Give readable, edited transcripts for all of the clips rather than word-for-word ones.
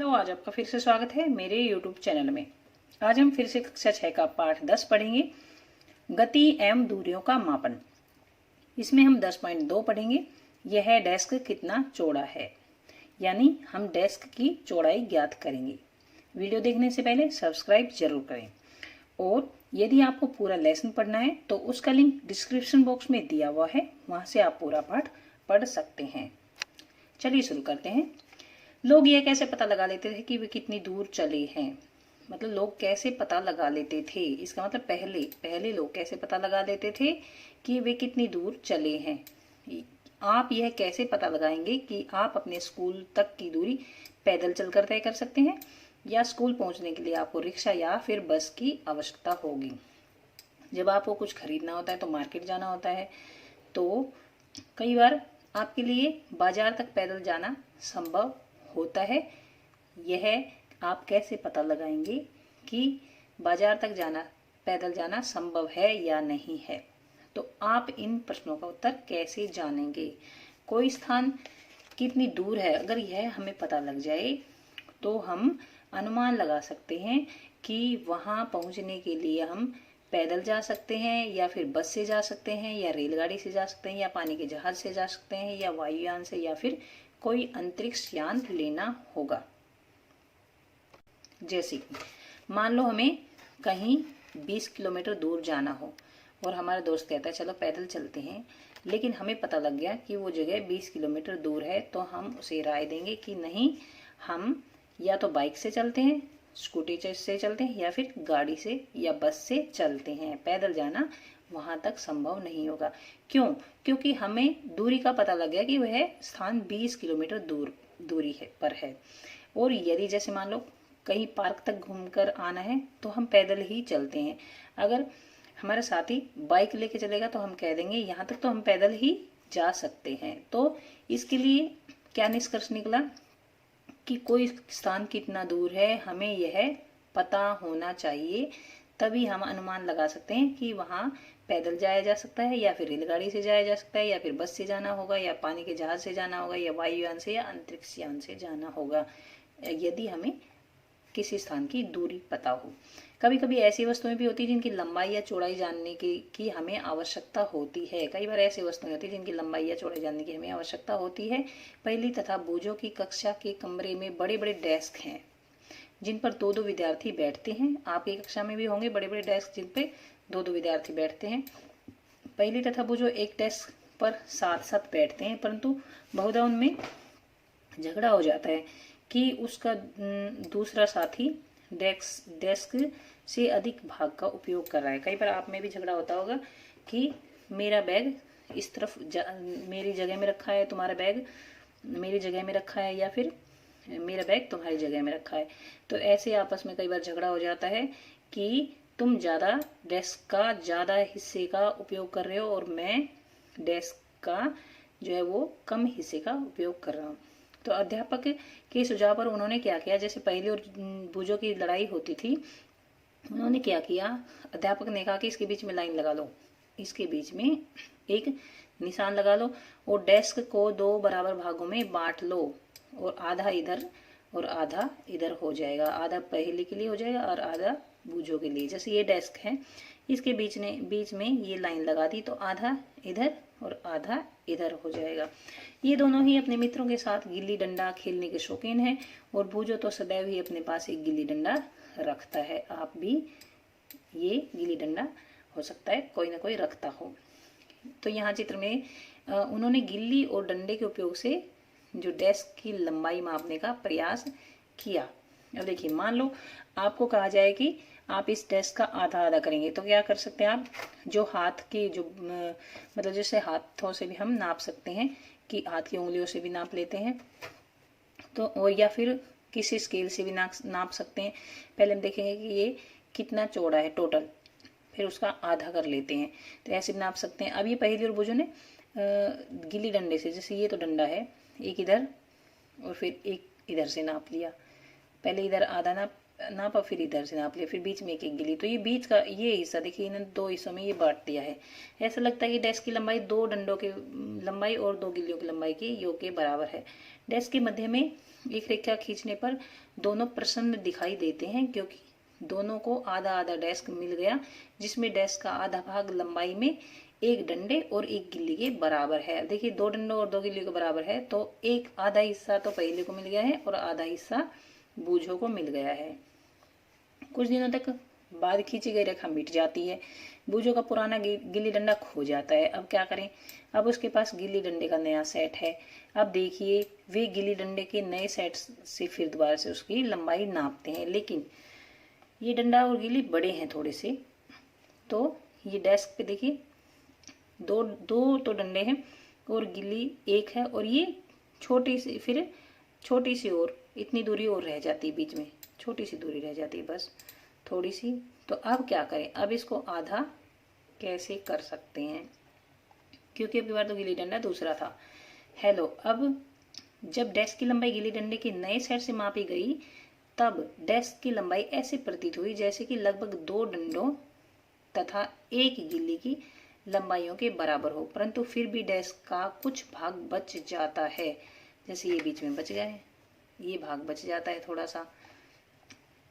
Hello, आज आपका फिर से स्वागत है मेरे YouTube चैनल में। आज हम फिर से कक्षा 6 का पाठ 10 पढ़ेंगे, गति एवं दूरियों का मापन। इसमें हम 10.2 पढ़ेंगे, यह है डेस्क कितना चौड़ा है, यानी हम डेस्क की चौड़ाई ज्ञात करेंगे। वीडियो देखने से पहले सब्सक्राइब जरूर करें और यदि आपको पूरा लेसन पढ़ना है तो उसका लिंक डिस्क्रिप्शन बॉक्स में दिया हुआ है, वहां से आप पूरा पाठ पढ़ सकते हैं। चलिए शुरू करते हैं। लोग यह कैसे पता लगा लेते थे कि वे कितनी दूर चले हैं? मतलब लोग कैसे पता लगा लेते थे, इसका मतलब पहले लोग कैसे पता लगा लेते थे कि वे कितनी दूर चले हैं। आप यह कैसे पता लगाएंगे कि आप अपने स्कूल तक की दूरी पैदल चलकर तय कर सकते हैं या स्कूल पहुंचने के लिए आपको रिक्शा या फिर बस की आवश्यकता होगी। जब आपको कुछ खरीदना होता है तो मार्केट जाना होता है, तो कई बार आपके लिए बाजार तक पैदल जाना संभव होता है। यह आप कैसे पता लगाएंगे कि बाजार तक जाना पैदल जाना संभव है या नहीं है? तो आप इन प्रश्नों का उत्तर कैसे जानेंगे? कोई स्थान कितनी दूर है, अगर यह हमें पता लग जाए तो हम अनुमान लगा सकते हैं कि वहां पहुंचने के लिए हम पैदल जा सकते हैं या फिर बस से जा सकते हैं या रेलगाड़ी से जा सकते हैं या पानी के जहाज से जा सकते हैं या वायुयान से या फिर कोई अंतरिक्ष यान लेना होगा। जैसे कि मान लो हमें कहीं 20 किलोमीटर दूर जाना हो और हमारा दोस्त कहता है चलो पैदल चलते हैं, लेकिन हमें पता लग गया कि वो जगह 20 किलोमीटर दूर है, तो हम उसे राय देंगे कि नहीं, हम या तो बाइक से चलते हैं, स्कूटी से चलते हैं या फिर गाड़ी से या बस से चलते हैं। पैदल जाना वहां तक संभव नहीं होगा। क्यों? क्योंकि हमें दूरी का पता लग गया कि वह स्थान 20 किलोमीटर दूरी पर है। और यदि जैसे मान लो कहीं पार्क तक घूमकर आना है तो हम पैदल ही चलते हैं। अगर हमारे साथी बाइक लेके चलेगा तो हम कह देंगे यहाँ तक तो हम पैदल ही जा सकते हैं। तो इसके लिए क्या निष्कर्ष निकला कि कोई स्थान कितना दूर है हमें यह पता होना चाहिए, तभी हम अनुमान लगा सकते हैं कि वहां पैदल जाया जा सकता है या फिर रेलगाड़ी से जाया जा सकता है या फिर बस से जाना होगा या पानी के जहाज से जाना होगा या वायुयान से या अंतरिक्ष यान से जाना होगा, यदि हमें किसी स्थान की दूरी पता हो। कभी कभी ऐसी वस्तुएं भी होती है जिनकी लंबाई या चौड़ाई जानने की हमें आवश्यकता होती है। कई बार ऐसी वस्तुएं होती है जिनकी लंबाई या चौड़ाई जानने की हमें आवश्यकता होती है। पहली तथा बूझों की कक्षा के कमरे में बड़े बड़े डेस्क हैं जिन पर दो दो विद्यार्थी बैठते हैं। आपकी कक्षा में भी होंगे बड़े बड़े डेस्क जिन पे दो दो विद्यार्थी बैठते हैं। पहली तथा बूझो एक डेस्क पर साथ साथ बैठते हैं, परंतु बहुधा उनमें झगड़ा हो जाता है कि उसका दूसरा साथी डेस्क से अधिक भाग का उपयोग कर रहा है। कई बार आप में भी झगड़ा होता होगा कि मेरा बैग इस तरफ मेरी जगह में रखा है, तुम्हारा बैग मेरी जगह में रखा है, या फिर मेरा बैग तुम्हारी जगह में रखा है। तो ऐसे आपस में कई बार झगड़ा हो जाता है कि तुम ज्यादा डेस्क का ज्यादा हिस्से का उपयोग कर रहे हो और मैं डेस्क का जो है वो कम हिस्से का उपयोग कर रहा हूँ। तो अध्यापक के सुझाव पर उन्होंने क्या किया, जैसे पहली और बूझों की लड़ाई होती थी, उन्होंने क्या किया, अध्यापक ने कहा कि इसके बीच में लाइन लगा लो, इसके बीच में एक निशान लगा लो और डेस्क को दो बराबर भागों में बांट लो और आधा इधर और आधा इधर हो जाएगा। आधा पहले के लिए हो जाएगा और आधा बूझों के लिए। जैसे ये डेस्क है, इसके बीच में ये लाइन लगा दी तो आधा इधर और आधा इधर हो जाएगा। ये दोनों ही अपने मित्रों के साथ गिल्ली डंडा खेलने के शौकीन हैं और बूझो तो सदैव ही अपने पास एक गिल्ली डंडा रखता है। आप भी ये गिल्ली डंडा हो सकता है कोई ना कोई रखता हो। तो यहाँ चित्र में उन्होंने गिल्ली और डंडे के उपयोग से जो डेस्क की लंबाई मापने का प्रयास किया। अब देखिए, मान लो आपको कहा जाए कि आप इस डेस्क का आधा आधा करेंगे, तो क्या कर सकते हैं आप, जो हाथ की जो मतलब जैसे हाथों से भी हम नाप सकते हैं कि हाथ की उंगलियों से भी नाप लेते हैं, तो और या फिर किसी स्केल से भी नाप सकते हैं। पहले हम देखेंगे कि ये कितना चौड़ा है टोटल, फिर उसका आधा कर लेते हैं, तो ऐसे भी नाप सकते हैं। अब ये पहली और बूझों ने गिल्ली डंडे से, जैसे ये तो डंडा है, एक इधर और फिर एक इधर से नाप लिया। पहले इधर आधा नाप नापा, फिर इधर से नाप लिया, फिर बीच में एक एक गिली। तो ये बीच का ये हिस्सा देखिए इन्होंने 2 हिस्सों में ये बांट दिया है। ऐसा लगता है कि डेस्क की लंबाई 2 डंडों की लंबाई और 2 गिल्लियों की लंबाई के योग के बराबर है। डेस्क के मध्य में एक रेखा खींचने पर दोनों प्रसन्न दिखाई देते हैं, क्योंकि दोनों को आधा आधा डेस्क मिल गया, जिसमें डेस्क का आधा भाग लंबाई में 1 डंडे और 1 गिल्ली के बराबर है। देखिए 2 डंडों और 2 गिल्ली के बराबर है, तो एक आधा हिस्सा तो पहले को मिल गया है और आधा हिस्सा बूझों को मिल गया है। कुछ दिनों तक बाद खींची गई रेखा मिट जाती है, बूझों का पुराना गिल्ली डंडा खो जाता है। अब क्या करें, अब उसके पास गिल्ली डंडे का नया सेट है। अब देखिए वे गिल्ली डंडे के नए सेट से फिर दोबारा से उसकी लंबाई नापते हैं, लेकिन ये डंडा और गिल्ली बड़े हैं थोड़े से। तो ये डेस्क पे देखिए दो दो तो डंडे हैं और गिल्ली एक है, और ये छोटी सी, फिर छोटी सी और इतनी दूरी और रह जाती है, बीच में छोटी सी दूरी रह जाती है, बस थोड़ी सी। तो अब क्या करें, अब इसको आधा कैसे कर सकते हैं, क्योंकि अब की बार तो गिल्ली डंडा दूसरा था। हेलो, अब जब डेस्क की लंबाई गिल्ली डंडे के नए सेट से मापी गई, तब डेस्क की लंबाई ऐसे प्रतीत हुई जैसे कि लगभग 2 डंडों तथा 1 गिल्ली की लंबाइयों के बराबर हो, परंतु फिर भी डेस्क का कुछ भाग बच जाता है। जैसे ये बीच में बच गया है, ये भाग बच जाता है थोड़ा सा।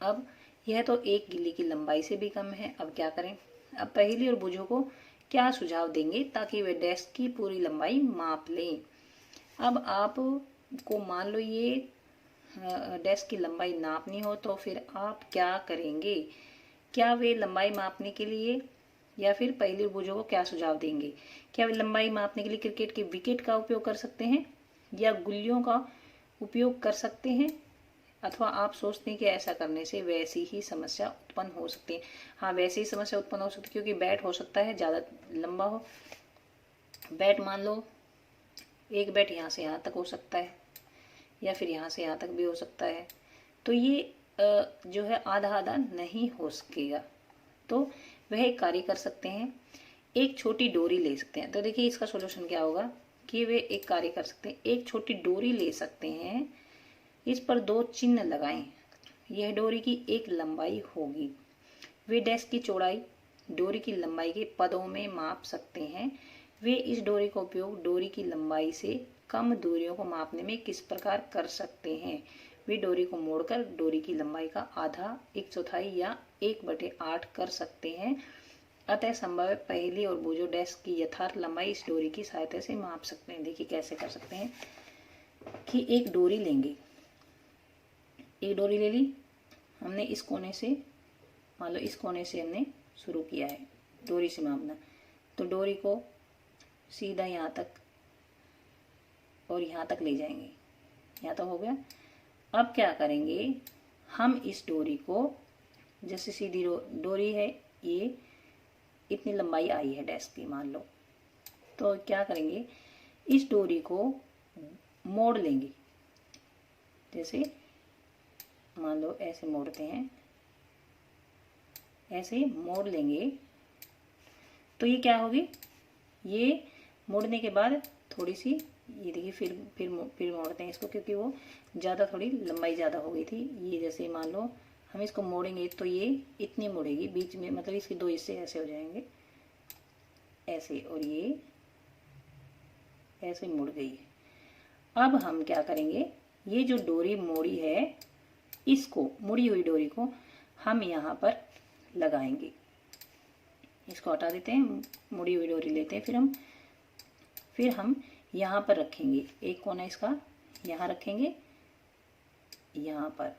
अब यह तो 1 गिल्ली की लंबाई से भी कम है। अब क्या करें, अब पहेली और बूझों को क्या सुझाव देंगे ताकि वे डेस्क की पूरी लंबाई माप लें। अब आप को मान लो ये डेस्क की लंबाई नापनी हो, तो फिर आप क्या करेंगे? क्या वे लंबाई मापने के लिए, या फिर पहेली और बूझों को क्या सुझाव देंगे? क्या वे लंबाई मापने के लिए क्रिकेट के विकेट का उपयोग कर सकते हैं, या गुल्लियों का उपयोग कर सकते हैं, अथवा आप सोचते हैं कि ऐसा करने से वैसी ही समस्या उत्पन्न हो सकती है? हाँ, वैसी ही समस्या उत्पन्न हो सकती है, क्योंकि बैट हो सकता है ज़्यादा लंबा हो। बैट मान लो एक बैट यहाँ से यहाँ तक हो सकता है, या फिर यहाँ से यहाँ तक भी हो सकता है। तो ये जो है आधा आधा नहीं हो सकेगा। तो वह एक कार्य कर सकते हैं, एक छोटी डोरी ले सकते हैं। तो देखिए इसका सॉल्यूशन क्या होगा कि वे एक कार्य कर सकते हैं, एक छोटी डोरी ले सकते हैं, इस पर 2 चिन्ह लगाएं, यह डोरी की एक लंबाई होगी। वे डेस्क की चौड़ाई डोरी की लंबाई के पदों में माप सकते हैं। वे इस डोरी का उपयोग डोरी की लंबाई से कम दूरियों को मापने में किस प्रकार कर सकते हैं? वे डोरी को मोड़कर डोरी की लंबाई का आधा, 1/4 या 1/8 कर सकते हैं। अतः संभव है पहेली और बूझो डेस्क की यथार्थ लंबाई इस डोरी की सहायता से माप सकते हैं। देखिए कैसे कर सकते हैं कि एक डोरी लेंगे, एक डोरी ले ली हमने, इस कोने से, मान लो इस कोने से हमने शुरू किया है डोरी से मापना। तो डोरी को सीधा यहाँ तक और यहाँ तक ले जाएंगे, यहाँ तक हो गया। अब क्या करेंगे, हम इस डोरी को, जैसे सीधी डोरी है, ये इतनी लंबाई आई है डेस्क की मान लो, तो क्या करेंगे, इस डोरी को मोड़ लेंगे। जैसे मान लो ऐसे मोड़ते हैं, ऐसे मोड़ लेंगे, तो ये क्या होगी, ये मोड़ने के बाद थोड़ी सी, ये देखिए फिर मोड़ते हैं इसको, क्योंकि वो ज़्यादा थोड़ी लंबाई ज़्यादा हो गई थी। ये जैसे मान लो हम इसको मोड़ेंगे तो ये इतनी मुड़ेगी बीच में, मतलब इसके 2 हिस्से ऐसे हो जाएंगे, ऐसे, और ये ऐसे मुड़ गई। अब हम क्या करेंगे, ये जो डोरी मोड़ी है, इसको, मुड़ी हुई डोरी को हम यहाँ पर लगाएंगे। इसको हटा देते हैं, मुड़ी हुई डोरी लेते हैं, फिर हम यहाँ पर रखेंगे, एक कोना इसका यहाँ रखेंगे, यहाँ पर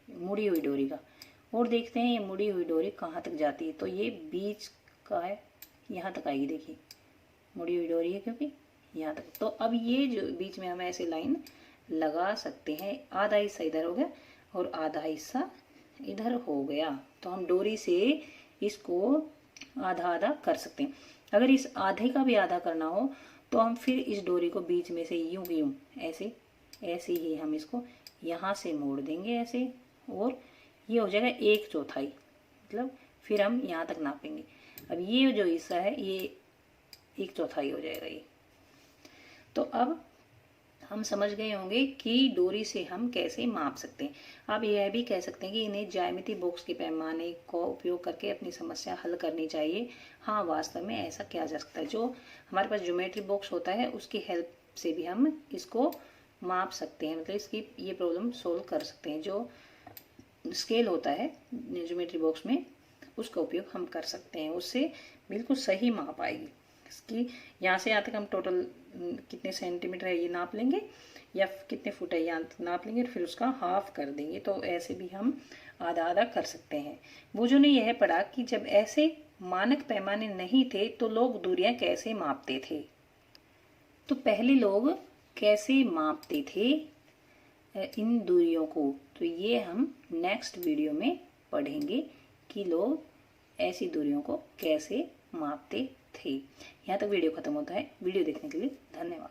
मुड़ी हुई डोरी का, और देखते हैं ये मुड़ी हुई डोरी कहाँ तक जाती है। तो ये बीच का है, यहाँ तक आएगी, देखिए मुड़ी हुई डोरी है क्योंकि यहाँ तक। तो अब ये जो बीच में हम ऐसे लाइन लगा सकते हैं, आधा हिस्सा इधर हो गया और आधा हिस्सा इधर हो गया। तो हम डोरी से इसको आधा आधा कर सकते हैं। अगर इस आधे का भी आधा करना हो तो हम फिर इस डोरी को बीच में से यूं की यूं ऐसे ही हम इसको यहाँ से मोड़ देंगे ऐसे, और ये हो जाएगा 1/4, मतलब फिर हम यहाँ तक नापेंगे। अब ये जो हिस्सा है ये 1/4 हो जाएगा ये। तो अब हम समझ गए होंगे कि डोरी से हम कैसे माप सकते हैं। आप यह भी कह सकते हैं कि इन्हें ज्यामिति बॉक्स के पैमाने को उपयोग करके अपनी समस्या हल करनी चाहिए। हाँ, वास्तव में ऐसा किया जा सकता है। जो हमारे पास ज्योमेट्री बॉक्स होता है उसकी हेल्प से भी हम इसको माप सकते हैं, मतलब इसकी ये प्रॉब्लम सोल्व कर सकते हैं। जो स्केल होता है ज्योमेट्री बॉक्स में उसका उपयोग हम कर सकते हैं, उससे बिल्कुल सही माप आएगी इसकी। यहाँ से यहाँ तक हम टोटल कितने सेंटीमीटर है ये नाप लेंगे या कितने फुट है यहाँ नाप लेंगे, फिर उसका हाफ कर देंगे। तो ऐसे भी हम आधा आधा कर सकते हैं। बूझों ने यह पढ़ा कि जब ऐसे मानक पैमाने नहीं थे तो लोग दूरियां कैसे मापते थे। तो पहले लोग कैसे मापते थे इन दूरियों को, तो ये हम नेक्स्ट वीडियो में पढ़ेंगे कि लोग ऐसी दूरियों को कैसे मापते थे। यहाँ तक वीडियो खत्म होता है। वीडियो देखने के लिए धन्यवाद।